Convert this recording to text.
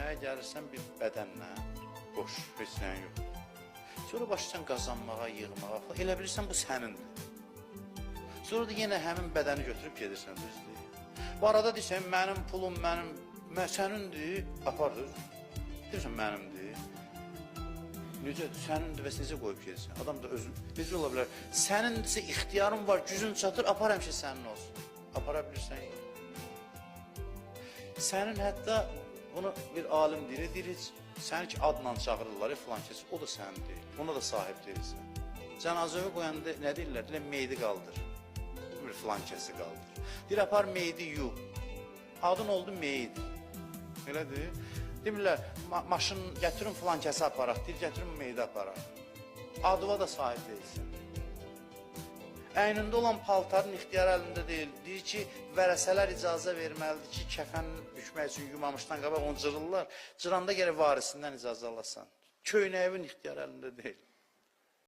dünyaya gəlirsən bir bədənlə, boş, heç nəyin yox. Sonra başlayırsan qazanmağa, yığmağa falan, elə bilirsən bu sənindir. Sonra da yenə həmin bədəni götürüb gedirsən, düzdür. Bu arada deyirsən, mənim pulum, sənindir, apardır. Deyirsən, mənimdir. Necə, sənindir və necə qoyub gedirsən? Adam da özün, necə ola bilər? Sənindirsə ixtiyarın var, gücün çatır, apar həmişə sənin olsun. Apara bilirsən, yox. Sənin hətta, bunu bir alim deyir, səni ki adla çağırırlar, filan kes, o da sənin deyil, ona da sahib deyilsən. Cənazəvi qoyanda nə deyirlər? Deyirlər, meydi qaldır, bir filan kesi qaldır. Deyir, apar meydi yu, adın oldu meyd, elədir. Demirlər, maşın gətirin filan kesi aparaq, deyir, gətirin meydi aparaq. Adıva da sahib deyilsən. Əynində olan paltarın ixtiyar əlində deyil. Deyir ki, vərəsələr icazə verməlidir ki, kəfənin bükmək üçün yumamışdan qabaq onu cırırlar. Cıranda gərək varisindən icazə alasan. Köynəyin ixtiyar əlində deyil.